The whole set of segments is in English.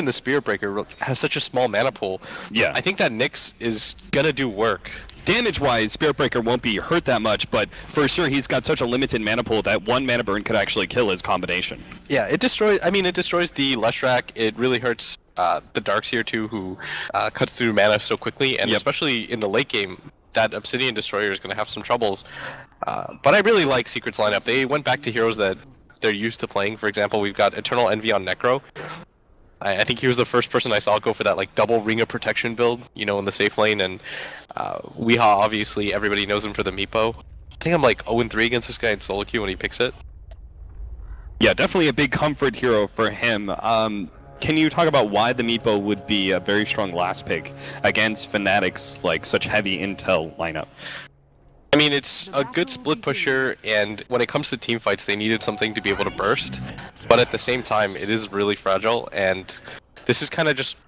the Spirit Breaker has such a small mana pool. Yeah. I think that Nyx is gonna do work. Damage-wise, Spirit Breaker won't be hurt that much, but for sure he's got such a limited mana pool that one mana burn could actually kill his combination. Yeah, it destroys. I mean, it destroys the Leshrac. It really hurts the Darkseer too, who cuts through mana so quickly, and especially in the late game, that Obsidian Destroyer is going to have some troubles. But I really like Secret's lineup. They went back to heroes that they're used to playing. For example, we've got Eternal Envy on Necro. I think he was the first person I saw go for that like double Ring of Protection build, you know, in the safe lane. And Weehaw, obviously, everybody knows him for the Meepo. I think I'm like 0-3 against this guy in solo queue when he picks it. Yeah, definitely a big comfort hero for him. Can you talk about why the Meepo would be a very strong last pick against Fnatic's like such heavy intel lineup? I mean, it's a good split pusher, and when it comes to team fights, they needed something to be able to burst. But at the same time, it is really fragile, and this is kind of just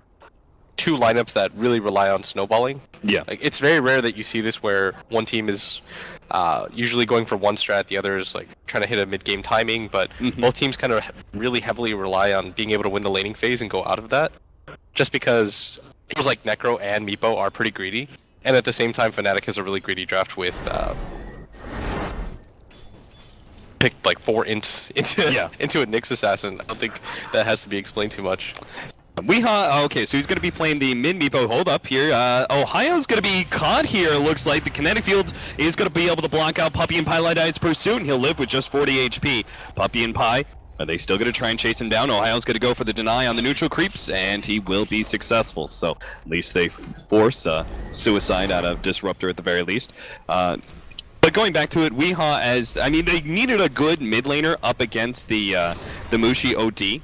two lineups that really rely on snowballing. Yeah. Like, it's very rare that you see this where one team is usually going for one strat, the other is like trying to hit a mid-game timing, but both teams kind of really heavily rely on being able to win the laning phase and go out of that. Just because heroes like Necro and Meepo are pretty greedy. And at the same time, Fnatic has a really greedy draft with picked like 4 ints into a Nyx assassin. I don't think that has to be explained too much. Weehaw, okay, so he's going to be playing the mid Meepo. Hold up here. Ohio's going to be caught here. Looks like the kinetic field is going to be able to block out Puppey and pieliedie's pursuit, and he'll live with just 40 HP. Puppey and Pi, are they still going to try and chase him down? Ohio's going to go for the deny on the neutral creeps, and he will be successful. So at least they force suicide out of Disruptor at the very least. But going back to it, Weehaw, as I mean, they needed a good mid laner up against the Mushi OD.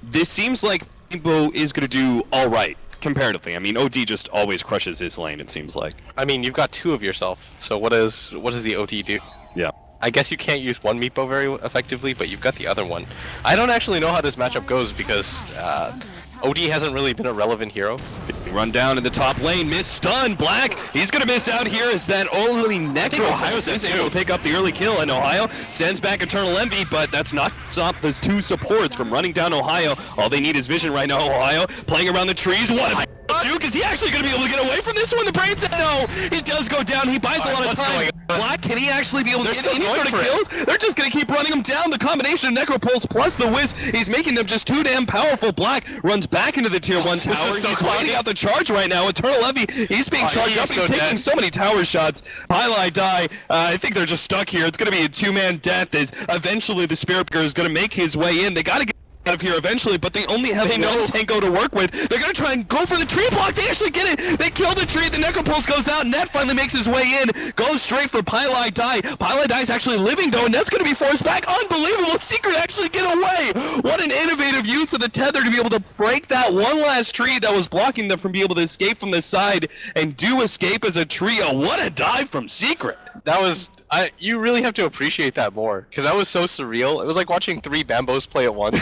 This seems like Meepo is going to do all right comparatively. I mean, OD just always crushes his lane, it seems like. I mean, you've got 2 of yourself, so what does the OD do? Yeah. I guess you can't use one Meepo very effectively, but you've got the other one. I don't actually know how this matchup goes because OD hasn't really been a relevant hero. Run down in the top lane, miss stun, Black, he's gonna miss out here as that only Necro Ohio is able to pick up the early kill, and Ohio sends back Eternal Envy, but that's not stop those 2 supports from running down Ohio. All they need is vision right now. Ohio playing around the trees, what a Duke, is he actually going to be able to get away from this one? The brain said no, he does go down, he buys a lot of time. Black, can he actually be able to get any sort of kills? They're just going to keep running him down. The combination of Necropulse plus the Wisp, he's making them just too damn powerful. Black runs back into the tier 1 tower. He's fighting out the charge right now. Eternal Envy, he's being charged up. He's taking so many tower shots. pieliedie, I think they're just stuck here. It's going to be a 2-man death as eventually the Spirit Breaker is going to make his way in. They got to get out of here eventually, but they only have one tango to work with. They're gonna try and go for the tree block. They actually get it. They kill the tree. The Necropulse goes out. Net finally makes his way in. Goes straight for pieliedie. pieliedie's actually living though, and Net's gonna be forced back. Unbelievable. Secret actually get away. What an innovative use of the tether to be able to break that one last tree that was blocking them from being able to escape from the side and do escape as a trio. What a dive from Secret. That was, you really have to appreciate that more, because that was so surreal. It was like watching 3 Bambos play at once.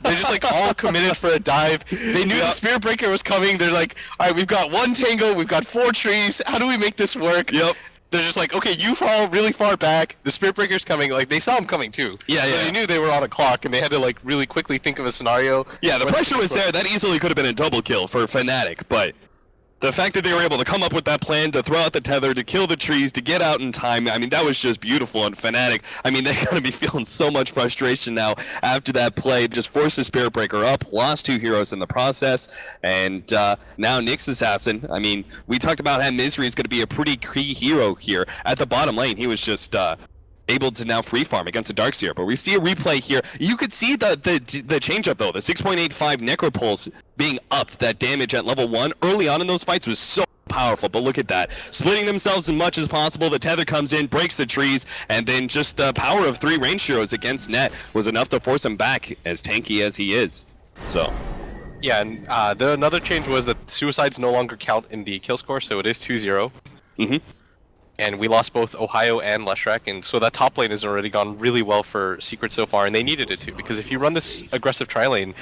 They're just like all committed for a dive. They knew the Spirit Breaker was coming. They're like, all right, we've got 1 tango, we've got 4 trees. How do we make this work? Yep. They're just like, okay, you fall really far back. The Spirit Breaker's coming. Like, they saw him coming too. Yeah, so they knew they were on a clock, and they had to like really quickly think of a scenario. Yeah, the pressure was there. That easily could have been a double kill for Fnatic, but the fact that they were able to come up with that plan to throw out the tether, to kill the trees, to get out in time, I mean, that was just beautiful. And Fnatic, I mean, they're going to be feeling so much frustration now after that play. Just forced the Spirit Breaker up, lost 2 heroes in the process, and now Nyx Assassin, I mean, we talked about how Misery is going to be a pretty key hero here. At the bottom lane, he was just able to now free farm against a Darkseer, but we see a replay here. You could see the change up though, the 6.85 Necropulse being upped. That damage at level 1 early on in those fights was so powerful, but look at that. Splitting themselves as much as possible, the tether comes in, breaks the trees, and then just the power of 3 range heroes against Net was enough to force him back, as tanky as he is. So yeah, and another change was that suicides no longer count in the kill score, so it is 2-0. and we lost both Ohaiyo and Leshrac, and so that top lane has already gone really well for Secret so far, and they needed it to, because if you run this aggressive tri lane,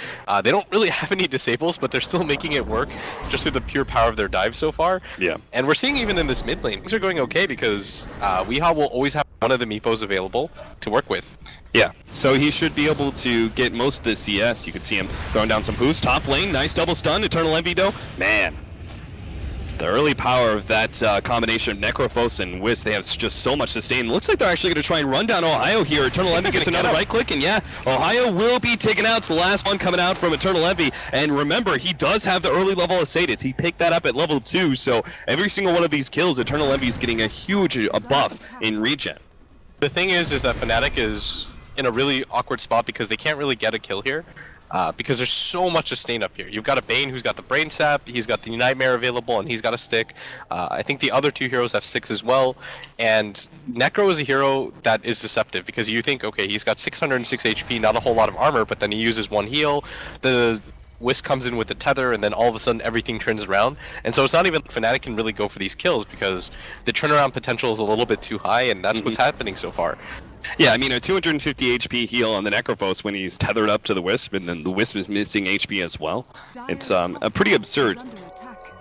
they don't really have any disables, but they're still making it work just through the pure power of their dive so far. Yeah. And we're seeing even in this mid lane, things are going okay, because Weehaw will always have one of the Meepos available to work with. Yeah, so he should be able to get most of the CS. You could see him throwing down some boosts. Top lane, nice double stun. Eternal Envy though, man. The early power of that combination of Necrophos and Wisp, they have just so much sustain. Looks like they're actually going to try and run down Ohaiyo here. Eternal Envy gets another right click, and yeah, Ohaiyo will be taken out. It's the last one coming out from Eternal Envy. And remember, he does have the early level of Sadist. He picked that up at level 2, so every single one of these kills, Eternal Envy is getting a huge buff in regen. The thing is that Fnatic is in a really awkward spot because they can't really get a kill here. Because there's so much sustain up here. You've got a Bane who's got the Brain Sap, he's got the Nightmare available, and he's got a stick. I think the other two heroes have sticks as well. And Necro is a hero that is deceptive, because you think, okay, he's got 606 HP, not a whole lot of armor, but then he uses one heal. The Wisp comes in with the tether, and then all of a sudden everything turns around. And so it's not even Fnatic can really go for these kills, because the turnaround potential is a little bit too high, and that's what's happening so far. Yeah, I mean, a 250 HP heal on the Necrophos when he's tethered up to the Wisp, and then the Wisp is missing HP as well. It's a pretty absurd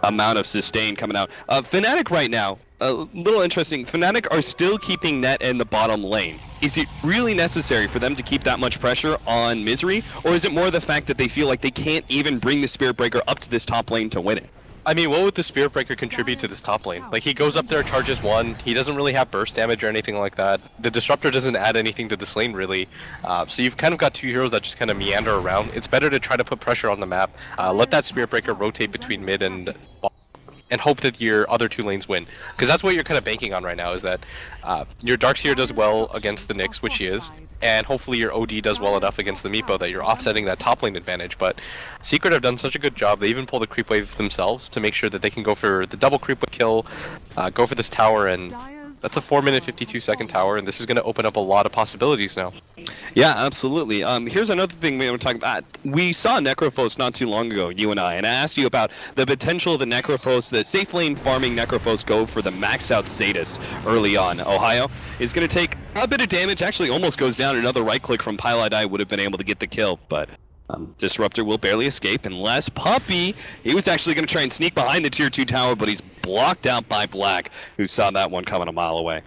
amount of sustain coming out. Fnatic right now, a little interesting, Fnatic are still keeping net in the bottom lane. Is it really necessary for them to keep that much pressure on Misery, or is it more the fact that they feel like they can't even bring the Spirit Breaker up to this top lane to win it? I mean, what would the Spirit Breaker contribute to this top lane? Like, he goes up there, charges one, he doesn't really have burst damage or anything like that. The Disruptor doesn't add anything to this lane, really. So you've kind of got two heroes that just kind of meander around. It's better to try to put pressure on the map, let that Spirit Breaker rotate between mid and bottom, and hope that your other two lanes win. Because that's what you're kind of banking on right now, is that your Darkseer does well against the Nyx, which he is, and hopefully your OD does well enough against the Meepo that you're offsetting that top lane advantage. But Secret have done such a good job, they even pull the creep wave themselves to make sure that they can go for the double creep kill, go for this tower, and that's a 4-minute 52-second tower, and this is going to open up a lot of possibilities now. Yeah, absolutely. Here's another thing we were talking about. We saw Necrophos not too long ago, you and I asked you about the potential of the Necrophos, the safe lane farming Necrophos go for the max out Sadist early on. Ohaiyo is going to take a bit of damage, actually almost goes down. Another right click from pieliedie would have been able to get the kill, but Disruptor will barely escape unless Puppey, he was actually going to try and sneak behind the tier 2 tower, but he's blocked out by Black, who saw that one coming a mile away.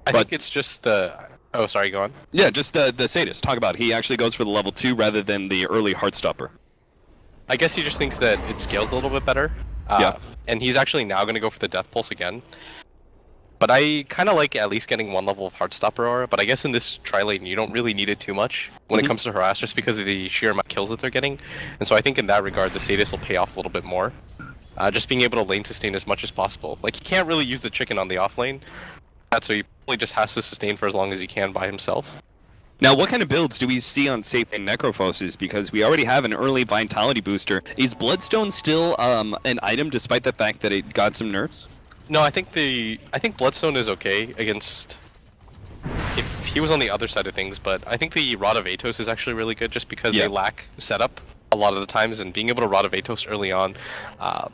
I think it's just the... Oh, sorry, go on. Yeah, just the Sadist. Talk about it. He actually goes for the level 2 rather than the early Heartstopper. I guess he just thinks that it scales a little bit better. Yeah. And he's actually now going to go for the Death Pulse again. But I kind of like at least getting one level of Heartstopper aura, but I guess in this tri-lane you don't really need it too much when it comes to harass, just because of the sheer amount of kills that they're getting. And so I think in that regard the Sadist will pay off a little bit more. Just being able to lane sustain as much as possible. Like, he can't really use the chicken on the off lane, so he probably just has to sustain for as long as he can by himself. Now, what kind of builds do we see on safe lane Necrophoses? Because we already have an early Vitality booster. Is Bloodstone still an item despite the fact that it got some nerfs? No, I think Bloodstone is okay against if he was on the other side of things, but I think the Rod of Atos is actually really good just because they lack setup a lot of the times, and being able to Rod of Atos early on,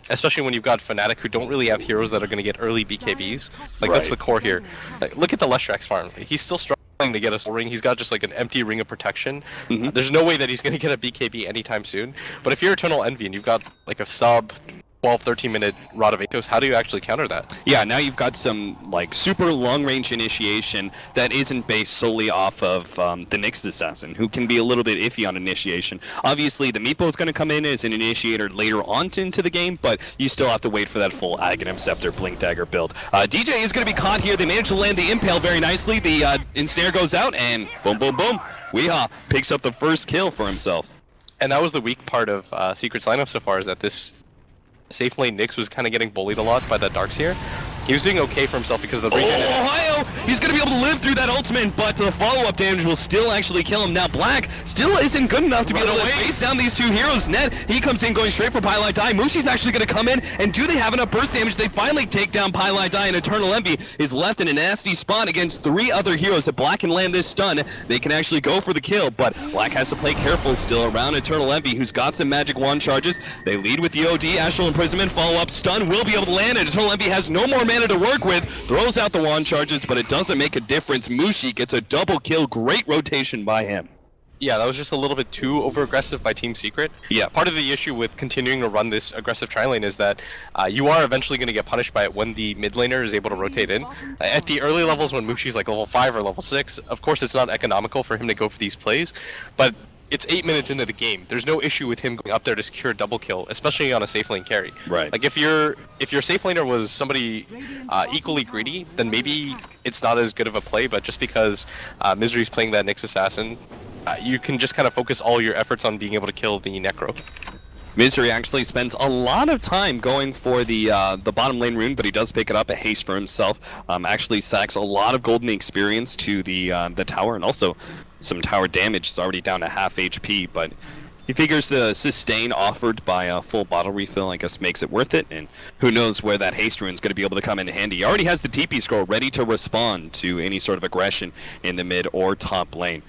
especially when you've got Fnatic who don't really have heroes that are going to get early BKBs, like that's the core here. Like, look at the Leshrac's farm. He's still struggling to get a soul ring. He's got just like an empty ring of protection. There's no way that he's going to get a BKB anytime soon. But if you're Eternal Envy and you've got like a sub 12-13 minute Rod of Atos, how do you actually counter that? Yeah, now you've got some like super long range initiation that isn't based solely off of the Nyx Assassin, who can be a little bit iffy on initiation. Obviously the Meepo is going to come in as an initiator later on into the game, but you still have to wait for that full Aghanim Scepter Blink Dagger build. DJ is going to be caught here. They managed to land the Impale very nicely. The ensnare goes out, and boom boom boom, Weehaw picks up the first kill for himself. And that was the weak part of Secret's lineup so far, is that this safe lane Nyx was kind of getting bullied a lot by that Darkseer. He was doing okay for himself because of the regen. Ohaiyo! He's going to be able to live through that ultimate, but the follow-up damage will still actually kill him. Now Black still isn't good enough to be able to face down these two heroes. Net, he comes in going straight for pieliedie. Mushi's actually going to come in, and do they have enough burst damage? They finally take down pieliedie, and Eternal Envy is left in a nasty spot against 3 other heroes. If Black can land this stun, they can actually go for the kill, but Black has to play careful still around Eternal Envy, who's got some magic wand charges. They lead with the OD, Astral Imprisonment, follow-up stun will be able to land, and Eternal Envy has no more mana mana to work with, throws out the wand charges, but it doesn't make a difference. Mushi gets a double kill, great rotation by him. Yeah, that was just a little bit too over-aggressive by Team Secret. Yeah. Part of the issue with continuing to run this aggressive tri lane is that you are eventually going to get punished by it when the mid laner is able to rotate in. At the early levels when Mushi's like level 5 or level 6, of course it's not economical for him to go for these plays, but it's 8 minutes into the game. There's no issue with him going up there to secure a double kill, especially on a safe lane carry. Right. Like if your safe laner was somebody equally greedy, then maybe it's not as good of a play, but just because Misery's playing that Nyx Assassin, you can just kind of focus all your efforts on being able to kill the Necro. Misery actually spends a lot of time going for the bottom lane rune, but he does pick it up, a haste for himself. Actually stacks a lot of golden experience to the tower, and also some tower damage. Is already down to half HP, but he figures the sustain offered by a full bottle refill, I guess, makes it worth it, and who knows where that haste rune is going to be able to come in handy. He already has the TP scroll ready to respond to any sort of aggression in the mid or top lane.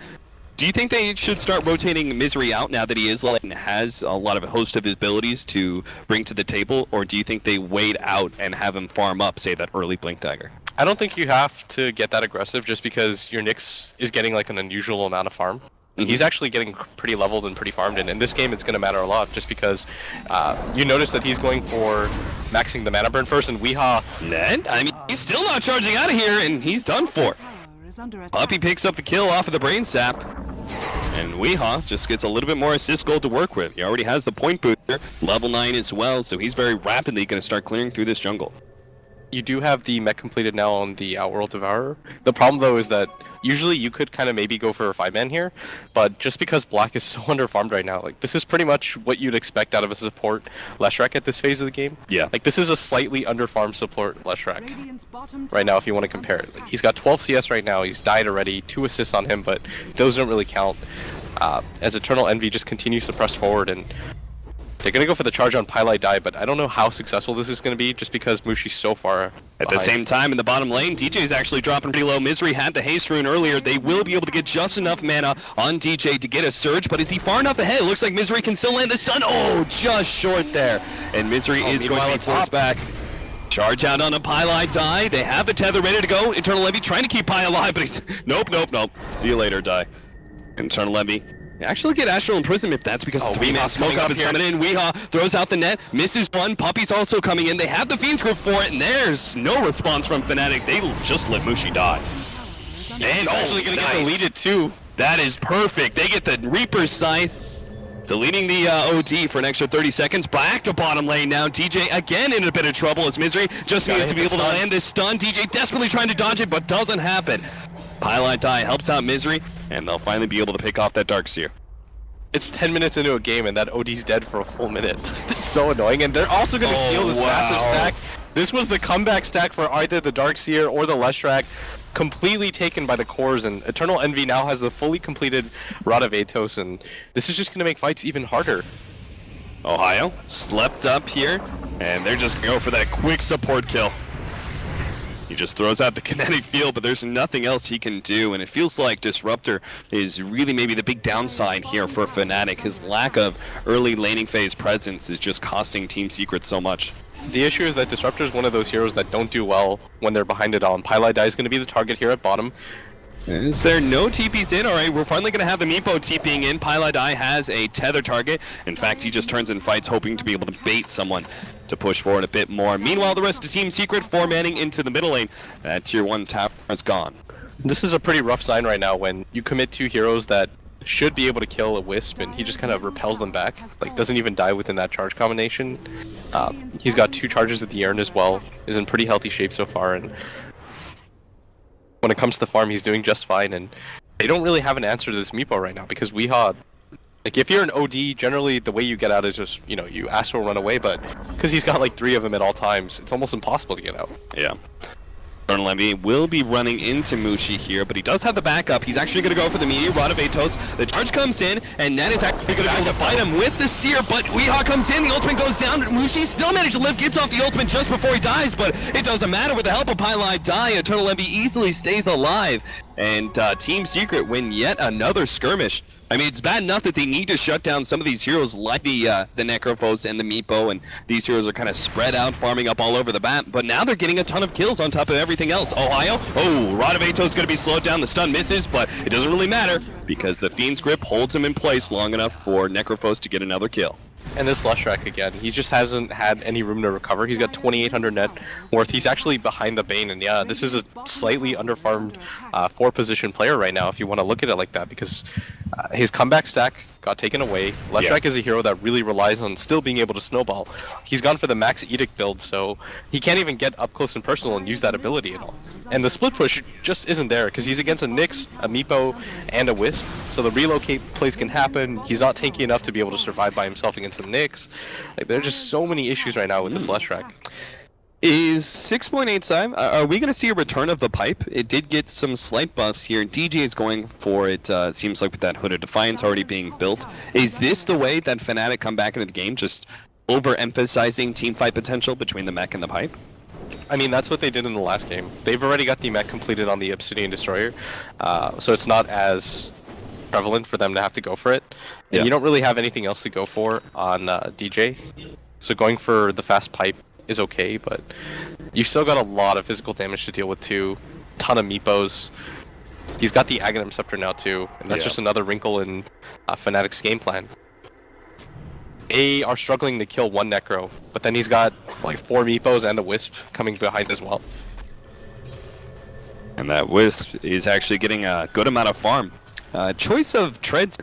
Do you think they should start rotating Misery out now that he is and has a lot of a host of his abilities to bring to the table, or do you think they wait out and have him farm up, say, that early Blink Dagger? I don't think you have to get that aggressive just because your Nyx is getting like an unusual amount of farm. He's actually getting pretty leveled and pretty farmed, and in this game it's going to matter a lot just because you notice that he's going for maxing the mana burn first, and Weehaw... And, I mean, he's still not charging out of here, and he's done for. Puppey picks up the kill off of the Brain Sap, and Weehaw just gets a little bit more assist gold to work with. He already has the point booster, level 9 as well, so he's very rapidly going to start clearing through this jungle. You do have the mech completed now on the Outworld Devourer. The problem though is that usually you could kind of maybe go for a 5-man here, but just because Black is so underfarmed right now, like this is pretty much what you'd expect out of a support Leshrac at this phase of the game. Yeah. Like this is a slightly underfarmed support Leshrac right now if you want to compare it. Like, he's got 12 CS right now, he's died already, 2 assists on him, but those don't really count. As Eternal Envy just continues to press forward, and they're going to go for the charge on pieliedie, but I don't know how successful this is going to be just because Mushi's so far At the same time, in the bottom lane, DJ is actually dropping pretty low. Misery had the haste rune earlier. They will be able to get just enough mana on DJ to get a surge, but is he far enough ahead? It looks like Misery can still land the stun. Oh, just short there. And Misery is going to be forced back. Charge out on a pieliedie. They have the tether ready to go. Eternal Envy trying to keep Pi alive, but he's... Nope. See you later, die. Eternal Envy actually get Astral Imprisonment if that's because the 3-man smoke up is coming in. Weehaw throws out the net, misses one. Puppey's also coming in. They have the Fiend's Grip for it, and there's no response from Fnatic. They just let Mushi die. And actually going to get deleted too. That is perfect. They get the Reaper's Scythe, deleting the OD for an extra 30 seconds. Back to bottom lane now. DJ again in a bit of trouble as Misery just needs to be able to land this stun. DJ desperately trying to dodge it, but doesn't happen. pieliedie helps out Misery, and they'll finally be able to pick off that Darkseer. It's 10 minutes into a game and that OD's dead for a full minute. That's so annoying, and they're also going to steal this massive stack. This was the comeback stack for either the Darkseer or the Leshrac, completely taken by the cores, and Eternal Envy now has the fully completed Rod of Atos, and this is just going to make fights even harder. Ohaiyo slept up here, and they're just going to go for that quick support kill. He just throws out the kinetic field, but there's nothing else he can do, and it feels like Disruptor is really maybe the big downside here for Fnatic. His lack of early laning phase presence is just costing Team Secret so much. The issue is that Disruptor is one of those heroes that don't do well when they're behind it all, and pieliedie is going to be the target here at bottom. Is there no TPs in? Alright, we're finally going to have the Meepo TPing in. pieliedie has a tether target. In fact, he just turns and fights, hoping to be able to bait someone to push forward a bit more. Meanwhile, the rest of Team Secret 4-manning into the middle lane. That tier 1 tower is gone. This is a pretty rough sign right now when you commit 2 heroes that should be able to kill a Wisp, and he just kind of repels them back. Like, doesn't even die within that charge combination. He's got 2 charges at the Urn as well. Is in pretty healthy shape so far, and when it comes to the farm, he's doing just fine, and they don't really have an answer to this Meepo right now because Weehaw, like if you're an OD, generally the way you get out is just, you know, you Astral run away, but because he's got like 3 of them at all times, it's almost impossible to get out. Yeah. Eternal Envy will be running into Mushi here, but he does have the backup. He's actually going to go for the Meteor Rod of Atos. The charge comes in, and that is actually going to be able to fight him with the Seer, but Weehaw comes in, the ultimate goes down. Mushi still managed to live, gets off the ultimate just before he dies, but it doesn't matter. With the help of pieliedie, Eternal Envy easily stays alive, and Team Secret win yet another skirmish. I mean, it's bad enough that they need to shut down some of these heroes like the Necrophos and the Meepo, and these heroes are kind of spread out, farming up all over the map, but now they're getting a ton of kills on top of everything else. Ohaiyo, Rodavato's going to be slowed down, the stun misses, but it doesn't really matter because the Fiend's Grip holds him in place long enough for Necrophos to get another kill. And this Leshrac again, he just hasn't had any room to recover. He's got 2,800 net worth. He's actually behind the Bane, and yeah, this is a slightly underfarmed 4-position player right now if you want to look at it like that, because his comeback stack got taken away. Leshrac is a hero that really relies on still being able to snowball. He's gone for the max Edict build, so he can't even get up close and personal and use that ability at all. And the split push just isn't there, because he's against a Nyx, a Meepo, and a Wisp, so the relocate plays can happen. He's not tanky enough to be able to survive by himself against the Nyx. Like, there are just so many issues right now with this Leshrac. Is 6.85, are we going to see a return of the pipe? It did get some slight buffs here. DJ is going for it, seems like with that Hood of Defiance already being built. Is this the way that Fnatic come back into the game, just overemphasizing teamfight potential between the mech and the pipe? I mean, that's what they did in the last game. They've already got the mech completed on the Obsidian Destroyer, so it's not as prevalent for them to have to go for it. And you don't really have anything else to go for on DJ, so going for the fast pipe is okay, but you've still got a lot of physical damage to deal with too. Ton of Meepos. He's got the Aghanim Scepter now too, and that's just another wrinkle in Fnatic's game plan. They are struggling to kill one Necro, but then he's got like 4 Meepos and the Wisp coming behind as well. And that Wisp is actually getting a good amount of farm. Choice of treads.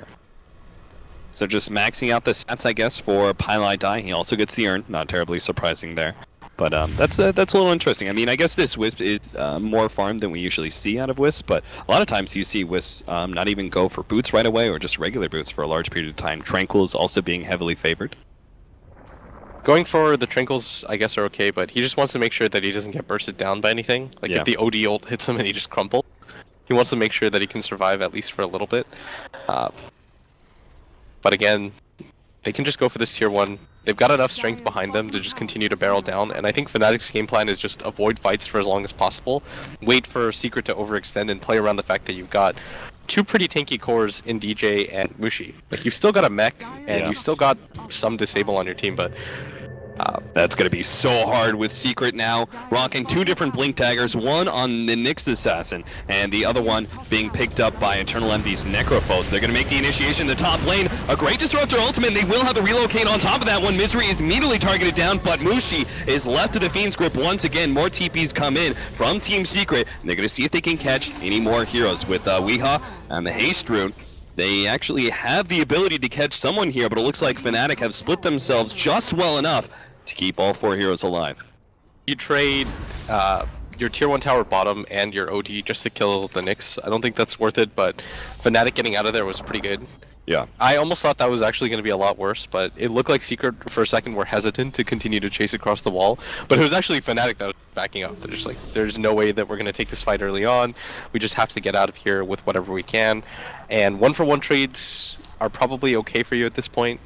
So just maxing out the stats, I guess, for pieliedie. He also gets the urn. Not terribly surprising there. But that's a little interesting. I mean, I guess this Wisp is more farm than we usually see out of Wisp, but a lot of times you see Wisps not even go for boots right away or just regular boots for a large period of time. Tranquil is also being heavily favored. Going for the Trinkles, I guess, are okay, but he just wants to make sure that he doesn't get bursted down by anything. Like if the OD ult hits him and he just crumples, he wants to make sure that he can survive at least for a little bit. But again, they can just go for this tier 1. They've got enough strength behind them to just continue to barrel down, and I think Fnatic's game plan is just avoid fights for as long as possible, wait for Secret to overextend, and play around the fact that you've got 2 pretty tanky cores in DJ and Mushi. Like, you've still got a mech, and you've still got some disable on your team, but that's going to be so hard with Secret now, rocking 2 different Blink Daggers, one on the Nyx Assassin, and the other one being picked up by Eternal Envy's Necrophos. They're going to make the initiation in the top lane. A great Disruptor ultimate, and they will have to relocate on top of that one. Misery is immediately targeted down, but Mushi is left to the Fiend's Grip once again. More TPs come in from Team Secret, and they're going to see if they can catch any more heroes. With Weehaw and the Haste Rune, they actually have the ability to catch someone here, but it looks like Fnatic have split themselves just well enough to keep all 4 heroes alive. You trade your tier 1 tower bottom and your OD just to kill the Nyx. I don't think that's worth it, but Fnatic getting out of there was pretty good. Yeah. I almost thought that was actually going to be a lot worse, but it looked like Secret for a second were hesitant to continue to chase across the wall, but it was actually Fnatic that was backing up. They're just like, there's no way that we're going to take this fight early on. We just have to get out of here with whatever we can, and 1-for-1 trades are probably okay for you at this point.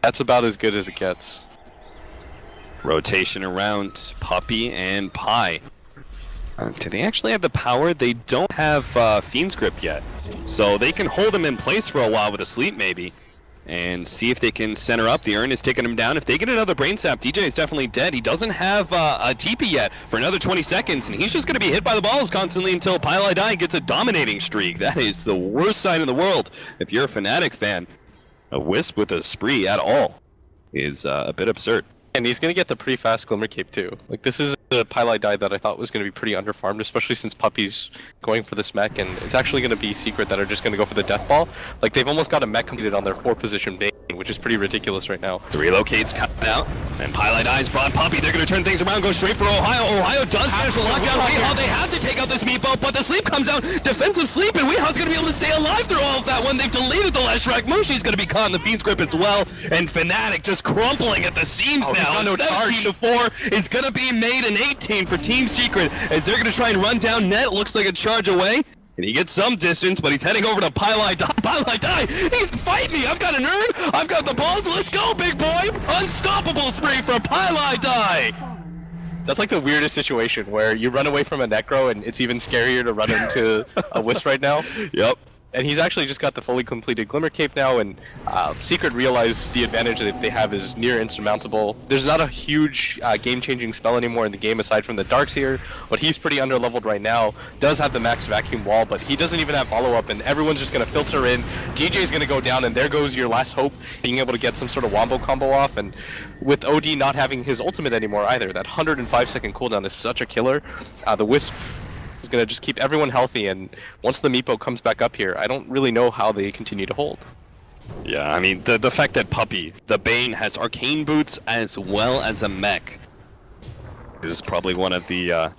That's about as good as it gets. Rotation around Puppey and Pi. Do they actually have the power? They don't have Fiend's Grip yet, so they can hold him in place for a while with a sleep maybe, and see if they can center up. The urn is taking him down. If they get another brain sap, DJ is definitely dead. He doesn't have a TP yet for another 20 seconds, and he's just going to be hit by the balls constantly until pieliedie gets a dominating streak. That is the worst sign in the world if you're a Fnatic fan. A Wisp with a spree at all is a bit absurd. And he's going to get the pretty fast Glimmer Cape too. Like, this is a pieliedie that I thought was going to be pretty underfarmed, especially since Puppey's going for this mech, and it's actually going to be Secret that are just going to go for the Death Ball. Like, they've almost got a mech completed on their 4-position Bane, which is pretty ridiculous right now. The relocate's coming out, and pieliedie's brought Puppey. They're going to turn things around, go straight for Ohaiyo. Ohaiyo does manage to lock down Weehaw. They have to take out this Meepo, but the sleep comes out. Defensive sleep, and Weehaw's going to be able to stay alive through all of that one. They've deleted the Leshrac. Mushi's going to be caught in the Fiend's Grip as well, and Fnatic just crumpling at the seams now. 17-4 is going to be made an 18 for Team Secret as they're going to try and run down net. Looks like a charge away, and he gets some distance, but he's heading over to pieliedie. Pieliedie, he's fight me. I've got an urn. I've got the balls. Let's go, big boy. Unstoppable spree for pieliedie. That's like the weirdest situation where you run away from a Necro, and it's even scarier to run into a Wisp right now. Yep. And he's actually just got the fully completed Glimmer Cape now, and Secret realized the advantage that they have is near insurmountable. There's not a huge game-changing spell anymore in the game aside from the Darkseer, but he's pretty under-leveled right now. Does have the max vacuum wall, but he doesn't even have follow-up, and everyone's just going to filter in. DJ's going to go down, and there goes your last hope, being able to get some sort of wombo combo off. And with OD not having his ultimate anymore either, that 105-second cooldown is such a killer. The Wisp is going to just keep everyone healthy, and once the Meepo comes back up here, I don't really know how they continue to hold. Yeah, I mean, the fact that Puppey, the Bane, has arcane boots as well as a mech is probably one of the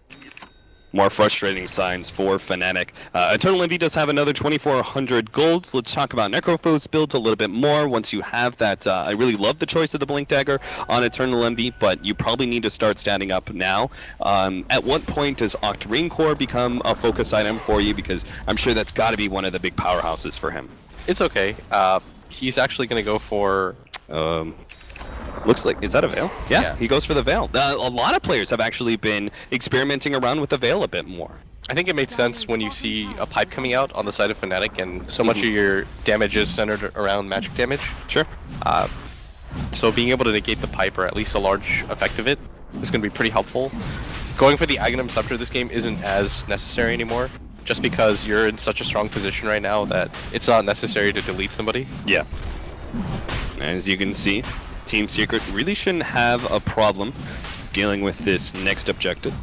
more frustrating signs for Fnatic. Eternal Envy does have another 2,400 golds. Let's talk about Necrophos builds a little bit more once you have that. I really love the choice of the Blink Dagger on Eternal Envy, but you probably need to start standing up now. At what point does Octarine Core become a focus item for you? Because I'm sure that's got to be one of the big powerhouses for him. It's okay. He's actually going to go for... Looks like, is that a Veil? Yeah, he goes for the Veil. A lot of players have actually been experimenting around with the Veil a bit more. I think it makes sense when you see a pipe coming out on the side of Fnatic, and so much of your damage is centered around magic damage. Sure. So being able to negate the pipe, or at least a large effect of it, is going to be pretty helpful. Going for the Aghanim Scepter this game isn't as necessary anymore, just because you're in such a strong position right now that it's not necessary to delete somebody. Yeah. As you can see, Team Secret really shouldn't have a problem dealing with this next objective.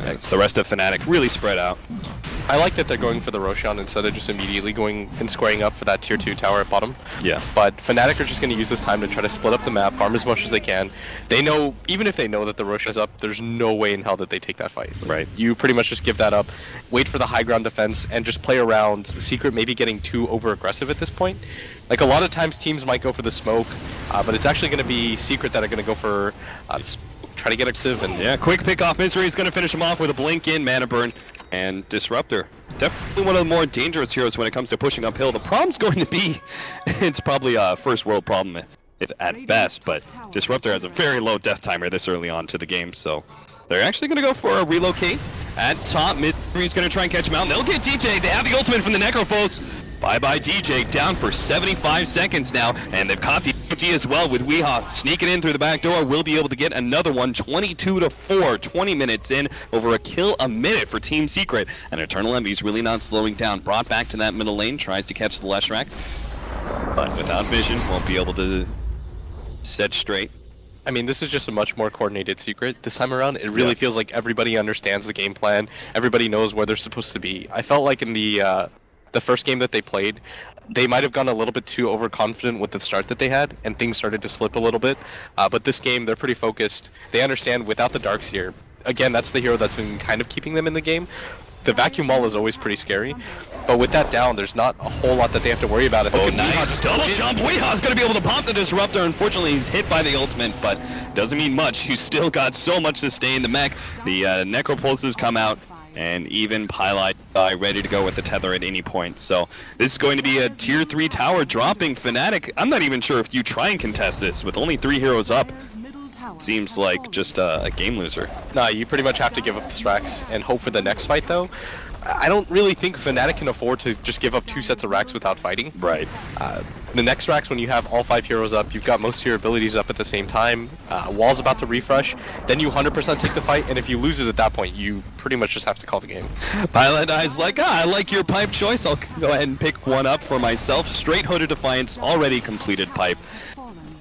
As the rest of Fnatic really spread out. I like that they're going for the Roshan instead of just immediately going and squaring up for that tier 2 tower at bottom. Yeah. But Fnatic are just going to use this time to try to split up the map, farm as much as they can. They know, even if they know that the Roshan is up, there's no way in hell that they take that fight. Right. You pretty much just give that up, wait for the high ground defense, and just play around Secret maybe getting too over-aggressive at this point. Like, a lot of times teams might go for the smoke, but it's actually going to be Secret that are going to go for try to get aggressive. And yeah, quick pick off. Misery is going to finish him off with a blink in, mana burn, and Disruptor. Definitely one of the more dangerous heroes when it comes to pushing uphill. The problem's going to be, it's probably a first world problem if at best, but Disruptor has a very low death timer this early on to the game, so they're actually going to go for a relocate at top. Misery's going to try and catch him out, and they'll get DJ. They have the ultimate from the Necrophos. Bye-bye DJ, down for 75 seconds now, and they've caught the OT as well with Weehaw sneaking in through the back door. We'll be able to get another one, 22-4, 20 minutes in, over a kill a minute for Team Secret, and Eternal Envy's really not slowing down. Brought back to that middle lane, tries to catch the Leshrac, but without vision, won't be able to set straight. I mean, this is just a much more coordinated Secret this time around. It really feels like everybody understands the game plan. Everybody knows where they're supposed to be. I felt like in the first game that they played, they might have gone a little bit too overconfident with the start that they had, and things started to slip a little bit. But this game, they're pretty focused. They understand without the Darkseer, again, that's the hero that's been kind of keeping them in the game. The vacuum wall is always pretty scary, but with that down, there's not a whole lot that they have to worry about. Oh, nice double jump. Weehaw's going to be able to pop the Disruptor. Unfortunately, he's hit by the ultimate, but doesn't mean much. You still got so much to stay in the mech. The Necropulses come out, and even pieliedie ready to go with the tether at any point. So this is going to be a tier 3 tower dropping. Fnatic, I'm not even sure if you try and contest this with only 3 heroes up. Seems like just a game loser. Nah, you pretty much have to give up the Strax and hope for the next fight, though. I don't really think Fnatic can afford to just give up 2 sets of racks without fighting. Right. The next racks, when you have all 5 heroes up, you've got most of your abilities up at the same time. Wall's about to refresh, then you 100% take the fight, and if you lose it at that point, you pretty much just have to call the game. pieliedie's like, I like your pipe choice. I'll go ahead and pick one up for myself. Straight Hooded Defiance, already completed pipe.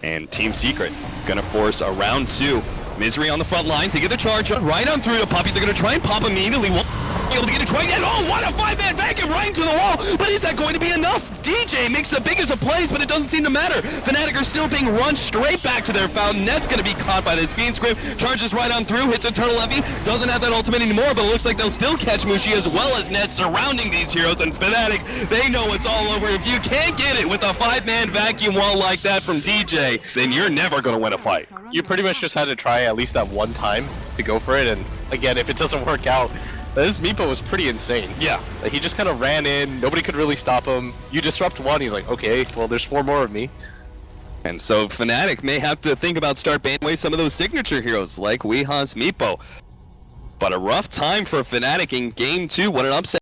And Team Secret gonna force a round 2. Misery on the front lines. They get the charge on right on through to Puppey. They're gonna try and pop immediately. Won't be able to get it twice. Oh, what a 5-man vacuum right into the wall! But is that going to be enough? DJ makes the biggest of plays, but it doesn't seem to matter. Fnatic are still being run straight back to their fountain. Net's gonna be caught by this Fiend Script. Charges right on through. Hits Eternal Envy. Doesn't have that ultimate anymore, but it looks like they'll still catch Mushi as well as Net surrounding these heroes. And Fnatic, they know it's all over. If you can't get it with a 5-man vacuum wall like that from DJ, then you're never gonna win a fight. You pretty much just had to try at least that one time to go for it, and again, if it doesn't work out, this Meepo was pretty insane. Yeah. Like, he just kind of ran in, nobody could really stop him. You disrupt one, he's like, okay, well, there's 4 more of me. And so Fnatic may have to think about start banning away some of those signature heroes like Weehaw's Meepo. But a rough time for Fnatic in game 2. What an upset.